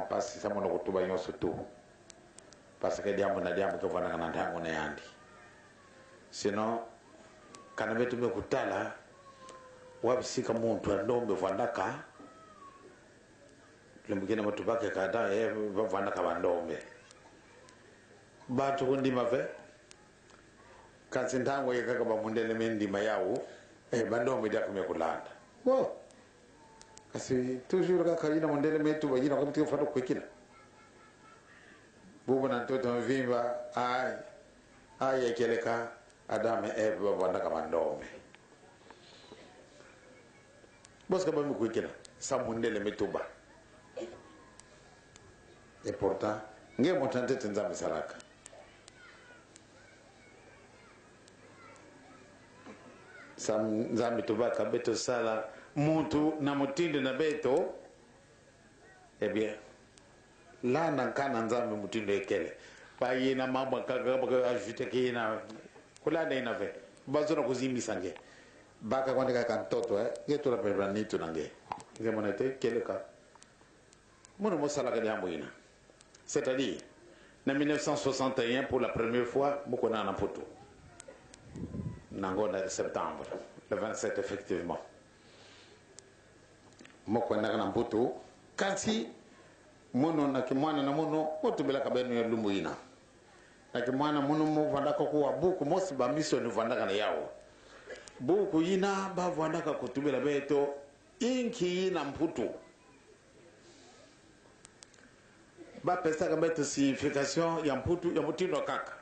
pasi sama no kutuba nyoso tu parce que diambo na diambo ko fana kana ndango ne yandi sino kana betu be kutala wabisika muntu ndombe vandaka lembugene matubake kada vandaka bandombe batu kundi mave kansi ndango yekaka bamundele mendima yawo bandombe dia kumekulanda wo kasi toujours ka kalina mondele metu bajina ko mtu fado kwekina bubu na mtoto mvimba ay keleka adame banda kama ndome boska ba mi kwekina sa mondele metuba et pourtant nge motante tenza misalaka sam zambi tubaka beto sala muntu na mutindo na beto bien la na kana nzambe mutindo ekele pa yina mambo kaka ajute kina kula na ve bazona kuzimisa nge baka kwandika kantoto yetu la pebranito nange nge monete keleka mono mosala ka diambo ina c'est-à-dire en 1961 pour la première fois mukona na poto nango de septembre le 27 effectivement moko ndaka na mputu kasi mono na kimwana na mono otubela kabenu ya lumbu ina na kimwana mono mo vandaka ko buku mosi ba mission vandaka na yao buku ina ba vandaka kutubela beto inki ina mputu ba pesa kama beto signification ya mputu ya mutindo kaka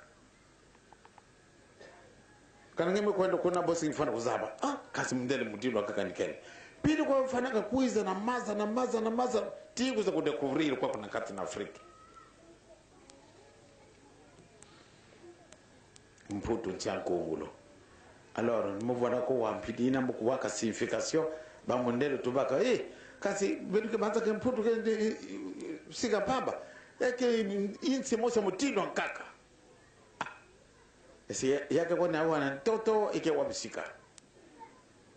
kana ngeme kwenda kuna bosi mfano kuzaba kasi mndele mutindo kaka nikele pili kwa mfanaka kuiza na maza tigu za kudekuvrir kwa kuna kati na Afrika mputu nchanko ungulo alors muvana ko wampidina mku waka signification ba mondele tubaka kasi beduke banza ke mputu ke siga pamba yake insi moja mutindo nkaka esi yake kwa na wana toto ike wabisika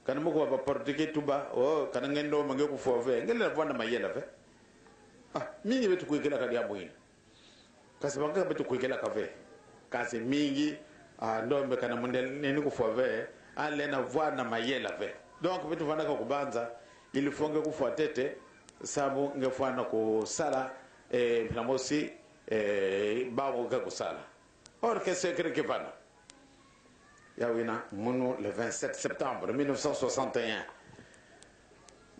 kana moko ba portuguese tuba kana ngendo mange ku fove ngela vana mayela ve mingi betu kuikela kadi amoina kasi banga betu kuikela kave kasi mingi ndombe kana mondel neni ku fove ale na vana mayela ve donc betu vana ka kubanza ili fonge ku fuatete sabu ngefana ku sala plamosi bawo ka ku sala or que secret que vana Yawina, Mounou, le 27 septembre 1961.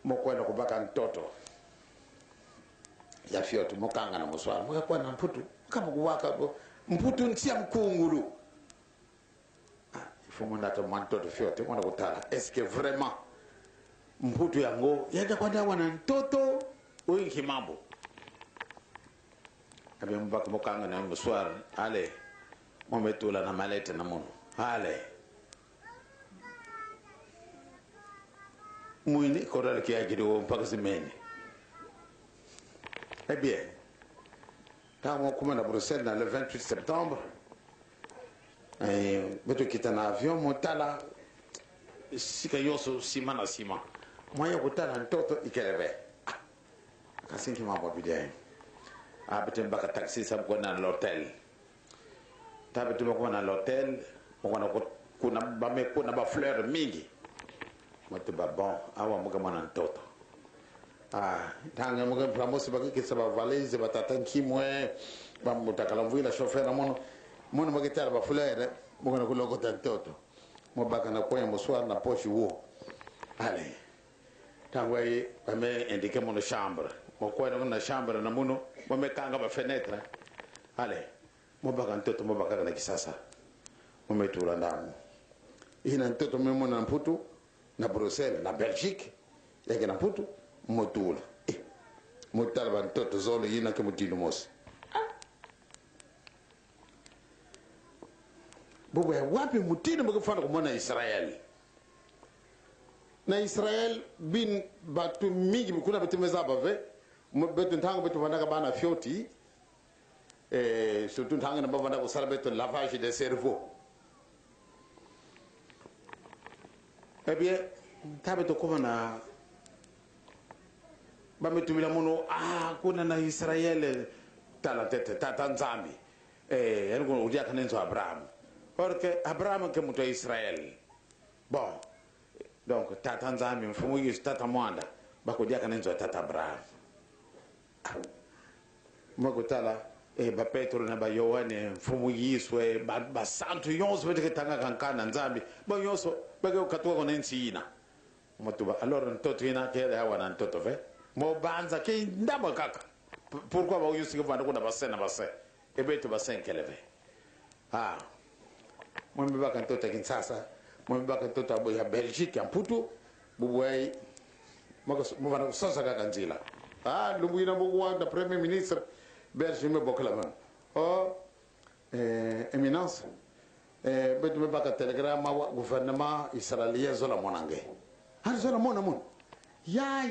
Mokwenda kubaka ntoto. Ya fiotu, mokanga na muswara. Mwekwa na mputu. Kama kuwaka, mputu ntia mkungulu. Ifu mwenda to mantoto fiotu, mwenda kutala. Est-ce que vraiment, mputu yango, yaja kwa dawa na ntoto, uinki mambo. Kabi mbaka mokanga na muswara. Ale, mwametula na malete na munu. Ale muini koral ki ajido mpaka zimeni bien kama kuma na Bruxelles na le 28 septembre beto kita na avion motala sika yoso sima moya kutala ntoto ikelebe kasinki mambo bidai abete mbaka taxi sabu na l'hôtel tabetu mbaka na l'hôtel kuna ba fleur mingi matu ba bon awa muga mana ntoto tanga muga pramosi ba kisa ba valise ba tatanki mwe ba mutakala mvila chauffeur na mono muga tala ba fleur muga ko logo ntoto mo baka na koya muswar na poche wo ale tangwa yi ba me indiquer mon chambre mo ko na chambre na muno mo me kanga ba fenêtre ale mo baka ntoto mo baka na kisasa umetula ndani ina ntoto memo na mputu na Bruxelles na Belgique yake na mputu motula motala ba ntoto zolo ina ke mutino mos bubu ya wapi mutino mkifana kumona Israel na Israel bin batu mingi kuna betemeza bave betu ntango betu vanaka bana fioti surtout ntango na bavanda ko sala betu lavage de cerveau. Eh bien, tabe to kuma na bametumila muno kuna na Israel tala tete tata nzambi yani kuna udia kanenzo Abraham porque Abraham ke mtu Israel bon donc tata nzambi mfumu Yesu tata mwanda bakudia kanenzo tata Abraham mwako tala ba Petro na ba Yohane mfumu Yesu ba santo yonso bete tanga kankana nzambi ba yonso bage ukatwa kona nsina motuba alors ntoto ina ke hawa na ntoto ve mo banza ke ndaba kaka pourquoi ba yusi ke vanda kuna basena base ebeto basen keleve mwembe baka ntoto kinsasa mwembe baka ntoto abo ya Belgique amputu bubwai mo bana sasa kaka nzila lubu ina bugu da premier ministre Belgique me bokala man éminence betu me baka telegrama wa gouvernement israélien zola monange zola mona mon ya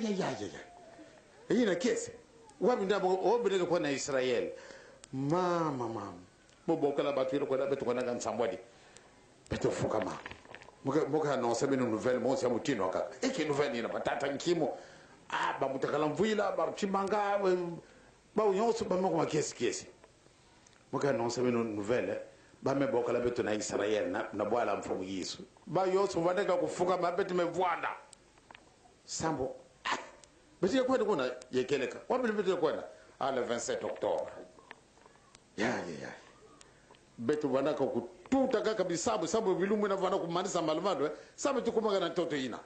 ina kesi wabi ndabo obele ko na Israel mama mo bokala batu ko da betu ko na kan sambodi betu fuka ma moka no sabe no nouvelle mo sa mutino ka eke nouvelle ina batata nkimo ba mutakala mvuila ba chimanga ba yonso ba mo ko kesi moka no sabe no nouvelle ba me bokala betu na Israel na bwala mfumu Yesu ba yonso vadeka kufuka ba betu me vwanda sambo betu kwenda kuna yekeleka wapi betu kwenda le 27 octobre ya betu vanaka kututa kaka bisabu sabu bilumu na vana kumanisa malumado sabu tukumaga na toto ina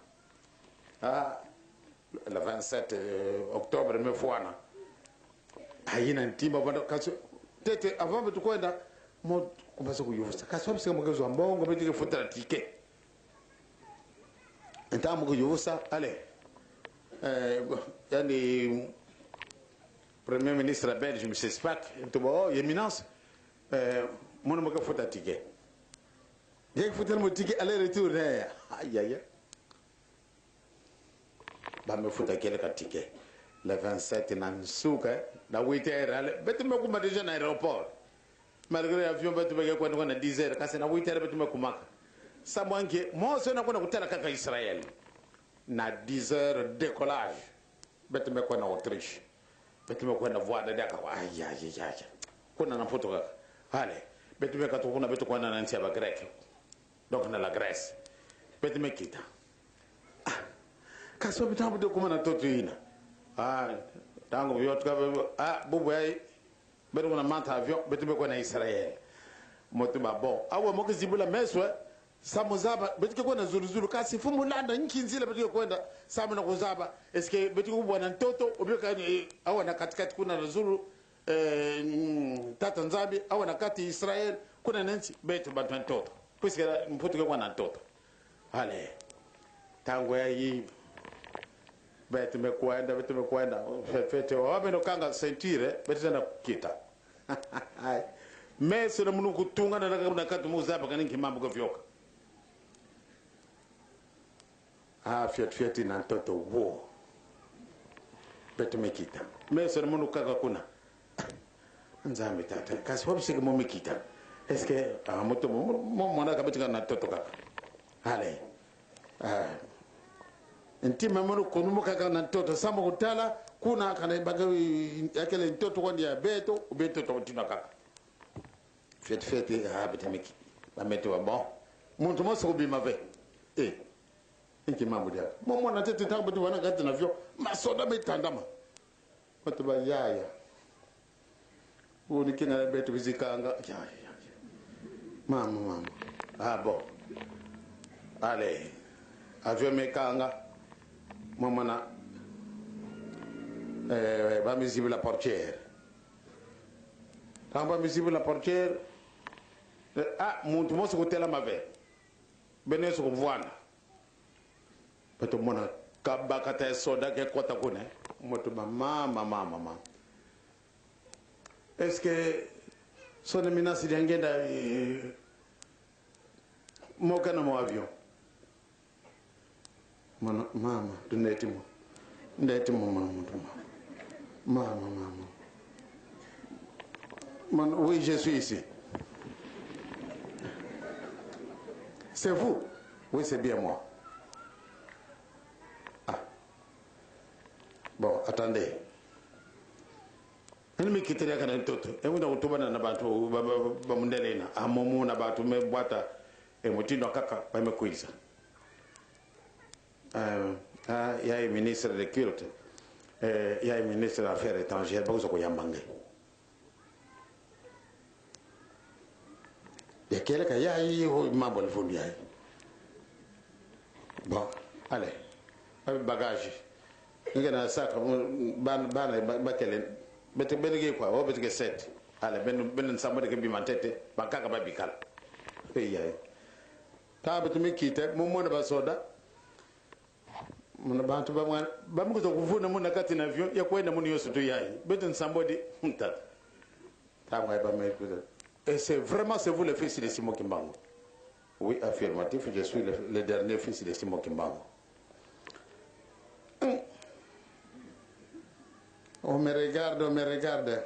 le 27 octobre me fuana haina ntimba vana kaso tete avant betu kwenda mo kumbasa kuyuvusa kaso msika mgezo ambongo betu kufuta tike ntamu kuyuvusa ale yani premier ministre belge M. Spack ntubo éminence mon mo ka fota tike ye fotel mo tike aller retour aïe ba me fota kele ka tike le 27 na nsuka na 8h betu me kuma déjà na aéroport malgré avion betu be kwa na 10h kasi na 8h betu me kumaka samwange mo so na kuna kutala kaka Israël na 10h décollage betu me kwa na Autriche betu me kwa na voie de Dakar aïe kuna na poto kaka hale betu me kato kuna betu kwa na ntia ba grec donc na la Grèce betu me kita kaso bitambo de kuma na toto ina tango yot ka bubu ay betu kuna manta avion betu me kwa na Israël motu ba bon awa mo kizibula meswa samuzaba betu kwa na zuru kasi fumulanda nkinzile betu kwenda samu na kuzaba eske betu kubwana ntoto obyoka awa na katikati kuna zuru tata nzabi awa na kati Israel kuna nansi betu bantu ntoto puisque mputu kwa na ntoto hale tango yi betu me kwenda fete wabe no kanga sentire betu na kita meso na munu kutunga na kati muzaba kaninki mambo gavyoka fiat na ntoto wo betu mekita meso na munu kaka kuna nzambe tata kasi wabisike mo mekita eske moto mo mona ka betika na ntoto kaka hale ntima munu kunu mo kaka na ntoto sambo kutala kuna kana baga yakele ntoto kwa ndia beto to tina kaka fiat betu mekita ba meto bon muntu mo so bima ve inki mambo dia mo mona tete tango betu wana gati na vyo masoda metandama watu ba yaya uni kina betu bizikanga mama bon allez avion mekanga mama na ba misible la portière tamba misible la portière muntu mo so kutela mave beneso kuvwana betu mona kabakata soda ke kota kune moto mama est-ce que son éminence d'angenda mo kana mo avion mama ndeti mo mama oui je suis ici c'est vous oui c'est bien moi bon attends attendez. Nini mikitele kana ntoto. Emuda kutubana na bantu ba mundelena. Amomu na bantu me bwata mutindo kaka ba mekuiza. Il y a un ministre de culte. Il y a un ministre des Affaires étrangères. Ba ko yambange. Ya kele ka ya yi ho mabol fondi ay. Bon, allez. Avec bagage. Ngena sac ban bakelen. Bete benege quoi, o bete set. Allez, ben samba de bi mantete, bakaka ba bikal. Hey ay. Ta bete mi kite, mo mo na ba soda. Muna bantu ba mwana, ba mu ko kuvuna muna kati na avion, ya kwenda muni yosu tu yayi. Bete samba de mtat. Ta ngwa ba me kuza. Et c'est vraiment c'est vous le fils de Simon Kimbangu. Oui, affirmatif, je suis le dernier fils de Simon Kimbangu. On me regarde, on me regarde.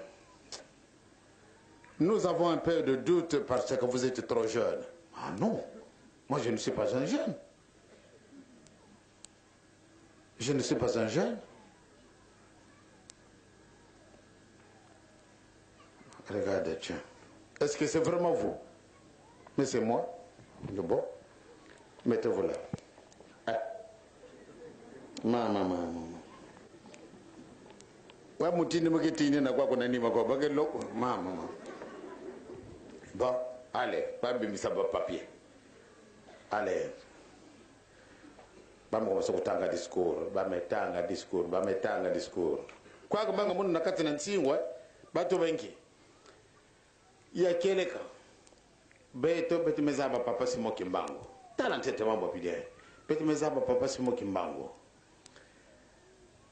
Nous avons un peu de doute parce que vous êtes trop jeune. Ah non, moi je ne suis pas un jeune. Je ne suis pas un jeune. Regardez, tiens. Est-ce que c'est vraiment vous? Mais c'est moi. Bon. Mettez-vous là. Ah. Maman. Wa mutini mukitini na kwa kuna nima kwa bage loko. Maman. Bon, allez, pas bimisa ba papier. Allez. Ba mo kutanga discours, ba metanga discours. Kwa kubanga mundu nakati na ntsingwa, batu benki. Ya keleka beto mezaba papa Simon Kimbangu tala ntete mambo pide mezaba papa Simon Kimbangu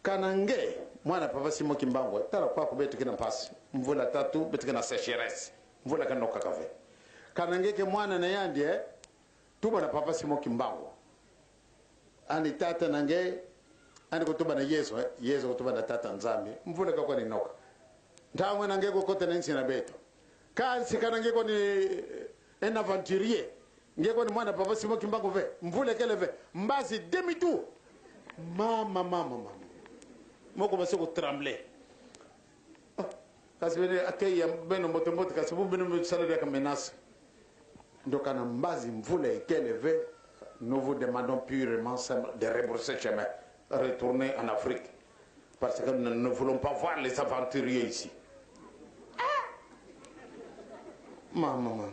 kanange mwana papa Simon Kimbangu tala kwa beto kina pasi mvula tatu beto kina sécheresse mvula kanoka kave kanange ke mwana na yandie tuba na papa Simon Kimbangu ani tata nange ani kutuba na Yesu kutuba na tata nzambi mvula kakwa ni noka ntamwe nange kokote na nsi na beto kasi kana ngeko ni un aventurier ngeko ni mwana papa Simon Kimbangu ve mvule kele ve mbazi demi tout mama moko base ko trembler kasi bene akaya beno moto kasi bu beno salade ka menace ndokana mbazi mvule kele ve nous vous demandons purement de rebrousser chemin retourner en Afrique parce que nous ne voulons pas voir les aventuriers ici. Maman.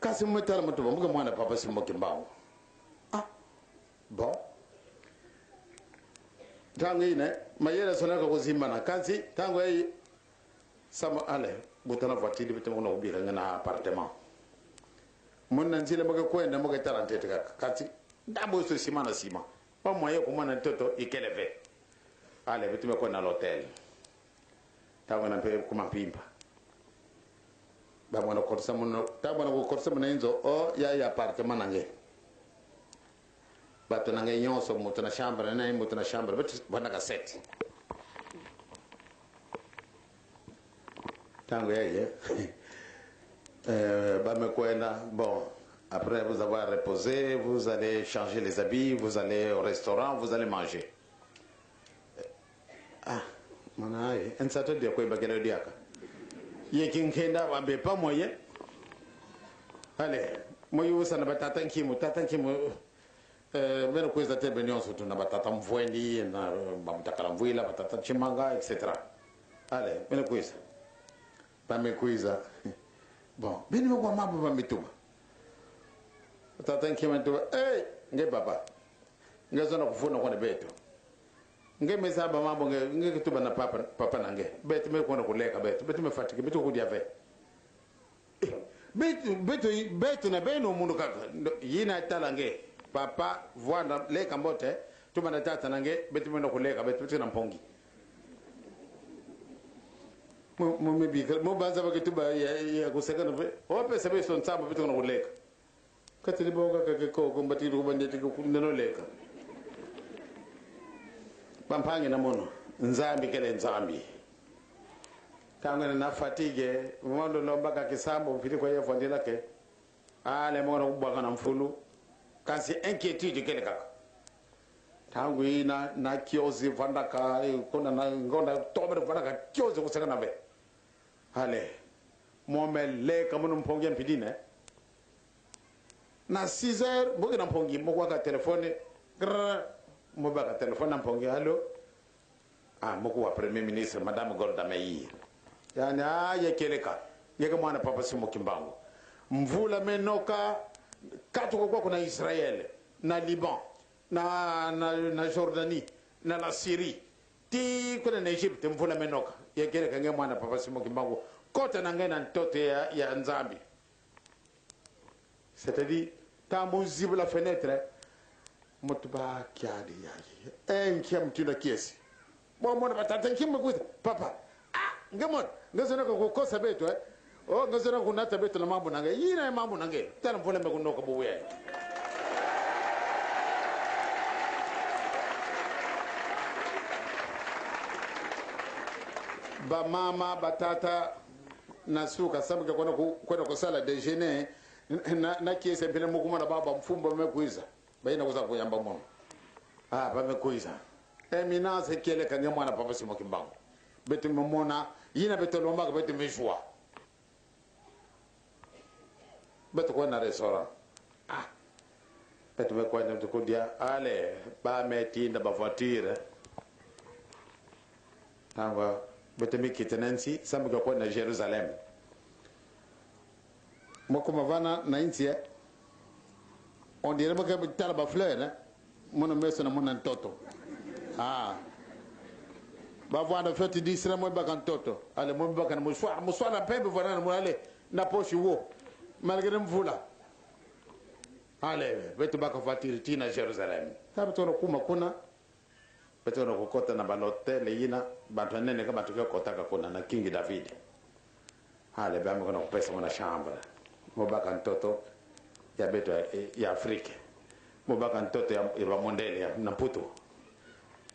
Kasi mwetala mtuba mbuga mwana papa Simon Kimbangu. Ah. Bon. Tangu ine mayera sonaka kuzimbana kasi tangu ei sama ale butana voiture bitu ngona ubira ngana appartement. Monna nzile mbuga kwenda mbuga tarantete kasi ndabo so sima. Pas moyen ko mwana toto ikeleve. Ale bitu meko na l'hôtel. Tangu na pe kuma pimpa. Ba mwana korsa mwana tabana ko korsa mwana inzo o ya appartement nange bato nange nyonso mutu na chambre na mutu na chambre but bana ka set tango ya ba me kwenda bon après vous avoir reposé vous allez changer les habits vous allez au restaurant vous allez manger ah mana ai en saturday ko ba gelo diaka yekin kenda wa be pa moyen allez moyo sana batatanki mu beno kweza te benyo soto na batata mvwendi na bamutakala mvwila batata chimanga etc. Allez beno kweza ba me kweza bon beno kwa mabu ba mituma batatanki mtuba nge baba ngezona kufuna kwa beto nge mesaba mambo nge kituba na papa nange beto me kwa kuleka beto me fatike beto kudia ve beto na beno mundu kaka yina talange papa voana leka mbote tuma na tata nange beto me kuleka beto na mpongi mo mebika mo banza bakituba ya kuseka no ope sabe son samba beto na kuleka katili boga kake ko kombati ko bandeti ko neno leka bampange na mono nzambi kele nzambi kangwe na fatigue mondo lomba ka kisambo fili kwa yefu ndila ke ale mono kubaka na mfulu kasi inquiétude kele kaka tangu na kiozi vandaka kuna na ngona tobre vandaka kiozi kusaka nabe hale momele kama mpongi mpidine na 6h boge na mpongi moko ka telefone mo ba ka telefone na mpongi halo moko wa premier ministre madame Golda Meir yani yekeleka yeke mwana papa Simo Kimbangu mvula menoka katu kwa kuna Israel na Liban na Jordanie na la Syrie ti kuna na Egypt mvula menoka yekeleka nge mwana papa Simo Kimbangu kote na ngena ntote ya Nzambi c'est-à-dire tambu zibu la fenêtre motuba kiadi yaji enkia mtuna kiesi mwana batata nkimwe kuita papa ngemon ngazana ko kosa beto ngazana ko nata beto na mambo nange yina mambo nange tana mvula mekunoka buwe ba mama batata nasuka sababu kwenda kusala déjeuner na kiese pele mukuma na baba mfumbo mekuiza baina kuza kuyamba mwana bamekuiza mina se kele kange mwana papa Simo Kimbangu betu mmona yina betu lomba betu mishwa betu kwa na restaurant betu kwa na tukudia ale ba metinda ba voiture tangwa betu mikitenensi sababu kwa na Jerusalem moko mavana na intie on dirait que tala ba fleur mon meso na mon ntoto ba vwana fete disra mo ba kan toto ale mo ba kan mo swala pembe vwana mo ale na poshi wo malgré mvula ale betu ba ka fatiri tina Jerusalem tabato no kuma kuna betu no kokota na balotel yina bantu nene kama tukio kotaka kuna na King David ale ba mo kuna kupesa mo na chambre mobaka ntoto ya beto ya Afrika mobaka ntoto ya mondele ya Maputo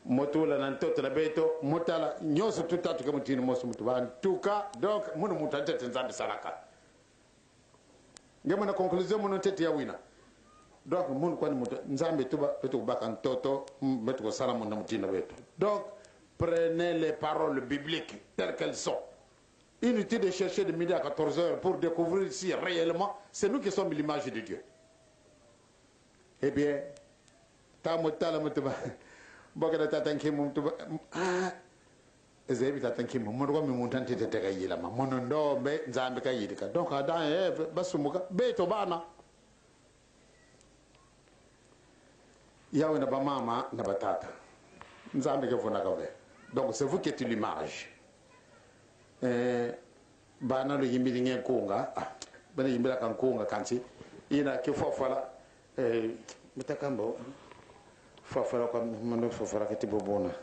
motula na ntoto na beto motala nyoso tutatu kama tini moso mutu bantuka donc munu mutante Nzambi salaka ngema na conclusion munu tete ya wina donc munu kwani mutu Nzambi tuba beto baka ntoto beto sala munu mutina beto donc prenez les paroles bibliques telles qu'elles sont. Inutile de chercher de midi à 14h pour découvrir si réellement c'est nous qui sommes l'image de Dieu. Eh bien, tamotala mutuba bokada tatankimu mutuba ezebi tatankimu mundu kwa mimuntante teteka yila ma mono ndombe Nzambi kayidika donc adan basumuka beto bana yawe na bamama na batata Nzambi kevona kawe donc c'est vous qui êtes l'image. Bana lo yimbili nge kunga bana yimbila kan kunga kansi ina ke fofala mutakambo fofala kwa mano fofala ke tibobona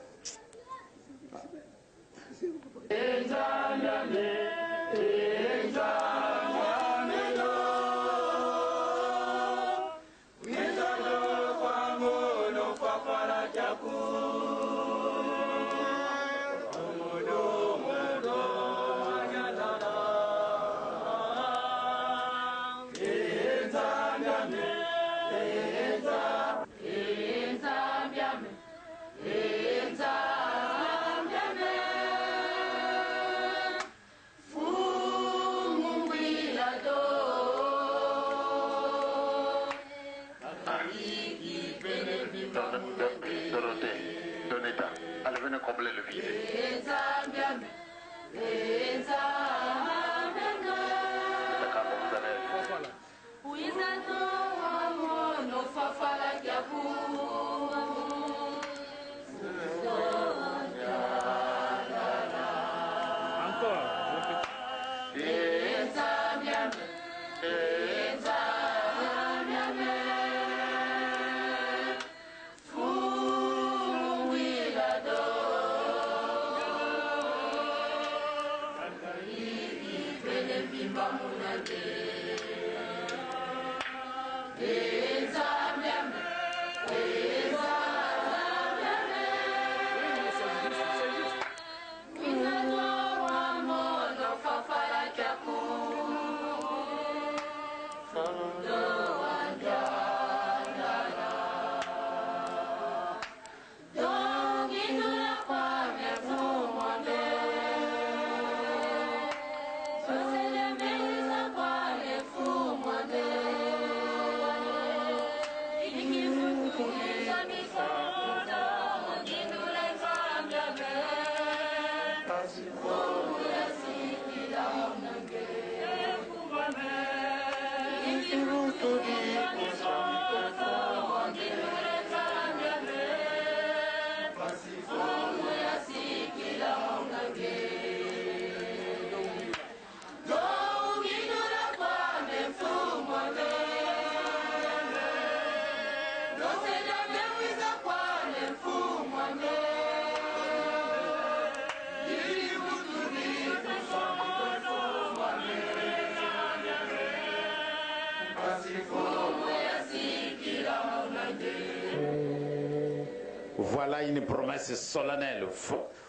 Voilà une promesse solennelle.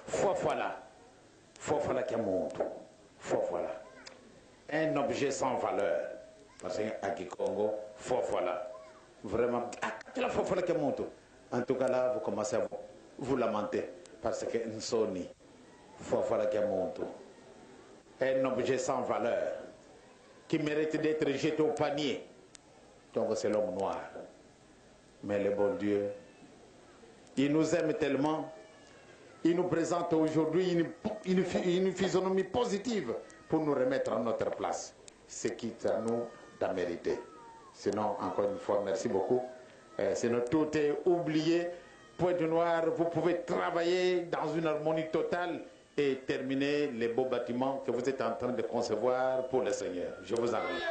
Voilà qui monte. Voilà. Un objet sans valeur. Parce qu'à Kikongo, voilà. Vraiment, voilà qui monte. En tout cas là, vous commencez à vous lamenter. Parce que une soni. Voilà qui monte. Un objet sans valeur. Qui mérite d'être jeté au panier. Donc c'est l'homme noir. Mais le bon Dieu, il nous aime tellement, il nous présente aujourd'hui une physionomie positive pour nous remettre à notre place. Ce qui est à nous d'en mériter. Sinon, encore une fois, merci beaucoup. Sinon, tout est oublié. Pointe Noire, vous pouvez travailler dans une harmonie totale et terminer les beaux bâtiments que vous êtes en train de concevoir pour le Seigneur. Je vous en remercie.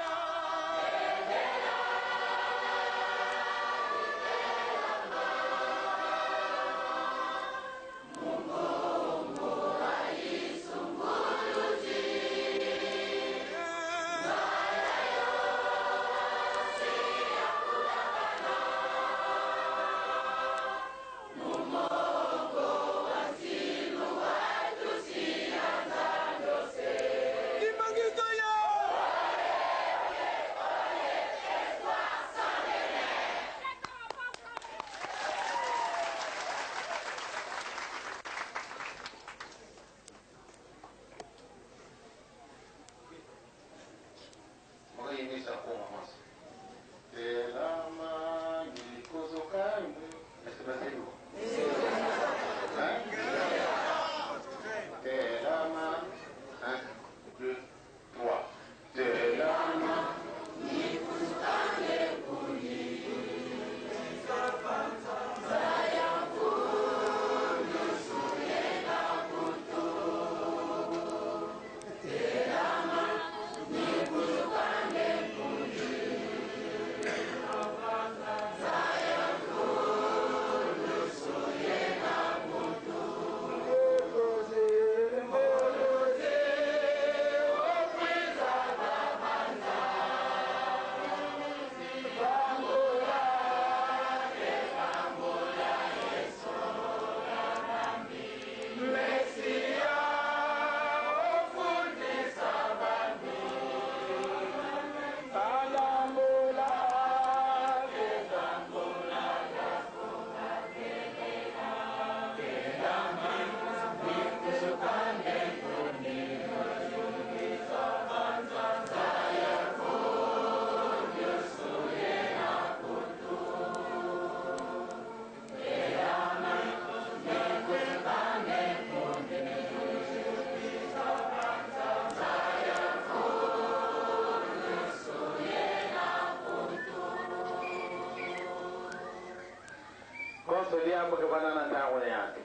Soliambo ke banana ndango yake.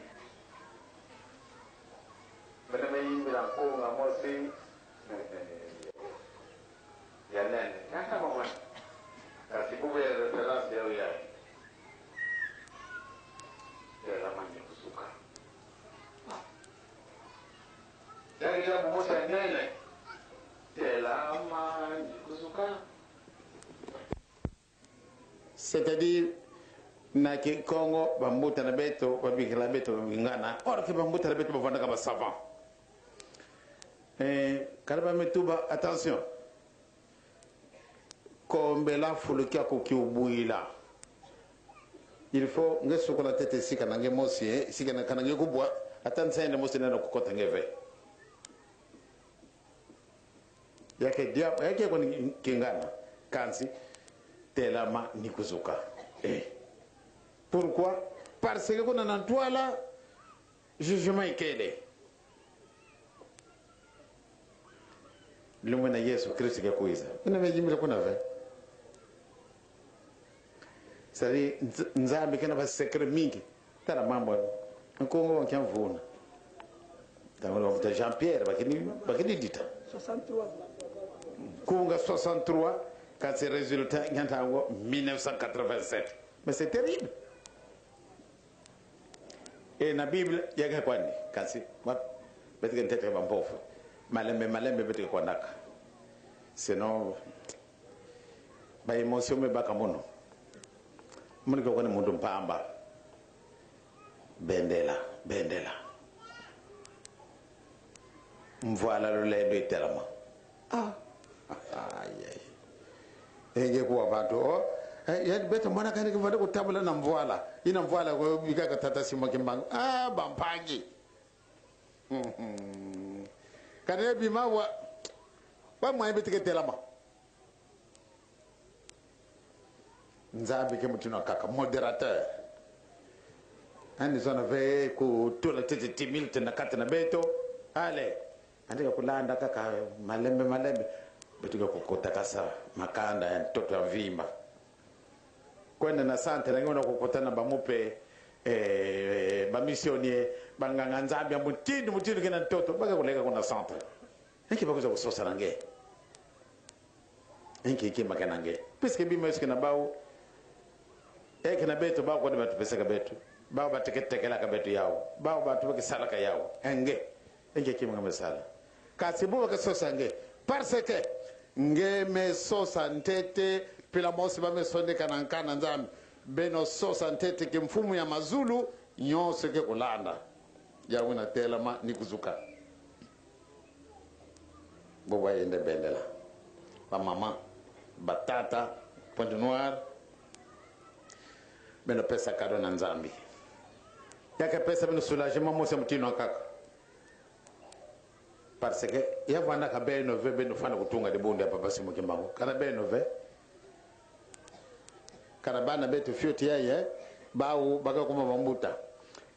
Bana me yimbira ko ngamosi. Ya nene. Kaka mama. Kasi bubu ya reference ya uya. Ya la manya kusuka. Dari ya bubu sa nene. Ya la manya kusuka. C'est-à-dire na ki Congo bambuta na beto babikila beto ngana or ke bambuta na beto bavanda kama savant kalaba metuba attention kombela fulukia ko kiubuila il faut ngeso ko la tete sika na ngemosi sika na kana ngekubwa atansa ende mosi na kokota ngeve yake dia yake ko kingana kansi telama nikuzuka Pourquoi? Parce que quand on a toi là, jugement est quel? Le mot de Jésus Christ qui a coisa. On avait dit mais qu'on avait. sari nzambi kana ba secret mingi tara mambo nkongo wakiamvuna tango wa Jean Pierre bakini dita 63 kunga 63 quand c'est résultat nyantango 1987 mais c'est terrible. Et na Bible yaga kwani kasi wat betika ntete ba mpofu malembe betika kwanaka sinon ba emotion me baka muno muni ko kone mundu mpamba bendela mvoila lo lendo iterama enge kuwa bantu ya beto mwana kani kivade kutabula na mvoila ina mvoila ko bigaka tata sima kimbangu bampangi kane bima wa mwa betike telama nzabi ke mutino kaka moderateur ani zona ve ku tola tete timil tena katana beto ale andika kulanda kaka malembe betuka kukotakasa makanda ya mtoto wa vimba kwenda na sante na ngona kukutana bamupe bamisionie banganga nzambi mutindo kena mtoto baka kuleka kuna sante enki bakuza kusosa nange enki makana nge piske bima iskina bawo ekena beto bawo kwa batu pesaka beto bawo bateketekela ka beto yao bawo batu bakisalaka yao enki kimanga mesala kasibu bakasosa nge parce que nge me sosa ntete pila mosi ba me sonde kanankana nzambi beno sosa ntete ke mfumu ya mazulu nyose ke kulanda ya wina telama ni kuzuka boba yende bendela ba mama batata Pointe Noire beno pesa kado na nzambi yake pesa beno soulagement mo se mutino kaka parce que ya vanda ka beno ve beno fana kutunga de bonde papa simo kimbango kana beno ve kana bana betu fioti yaye bawo baga kuma bambuta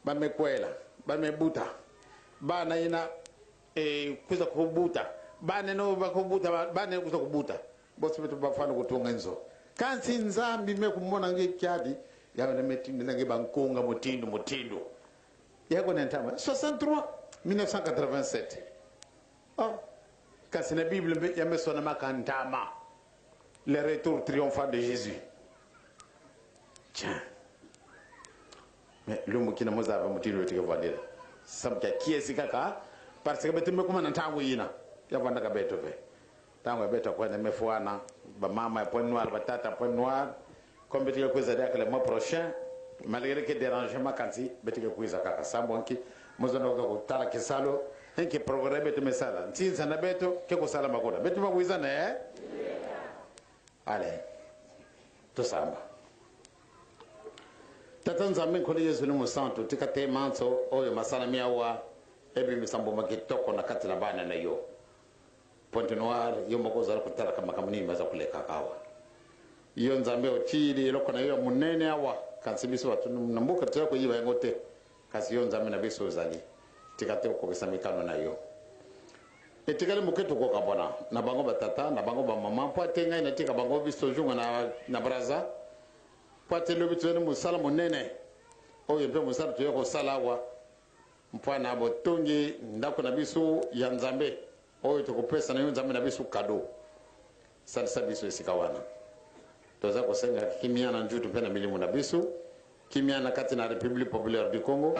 bamekwela bamebuta bana ina kuza kubuta bana no bakubuta bana kuza kubuta bosi betu bafana kutunga nzo kansi nzambi mekumona ngekyadi yawe metindi nange bankonga mutindo yako nentama 63 1987 kasi na Bible ya mesona makantama le retour triomphant de Jésus. Tiens, mais l'homme qui n'a pas motivé le voir ça qui est kaka parce que betu mekuma na tangu yina ya vanda ka beto ve tangu beto kwa na mefuana ba mama Pointe Noire batata Pointe Noire comme betu ko za le mois prochain malgré que dérangement kansi betu ko za kaka sambonki mozono ko tala kisalo henki programme betu mesala ntinza na beto ke ko sala makona betu makuiza na ale to samba tatanza min ko Yesu ni musanto tikate manso oyo masala miawa ebi misambo makitoko na kati na bana na yo Pointe Noire yo mako za kutara kama kamni maza kuleka kawa iyo nzambe ochiri loko na yo munene awa kansibiso watu nambuka tsako yiwa ngote kasi yo nzambe na biso zali tikate ko bisamikano na yo etikale muketo ko kabona na bango batata na bango ba mama poate ngai na tika bango biso junga na braza poate lobi tsene musala munene oyo mpe musala to yoko salawa mpana botongi ndako na biso ya nzambe oyo to kopesa na yo nzambe na biso kado salisa biso esikawana toza kosenga kimia na njutu mpe na milimu na biso kimia na kati na République populaire du Congo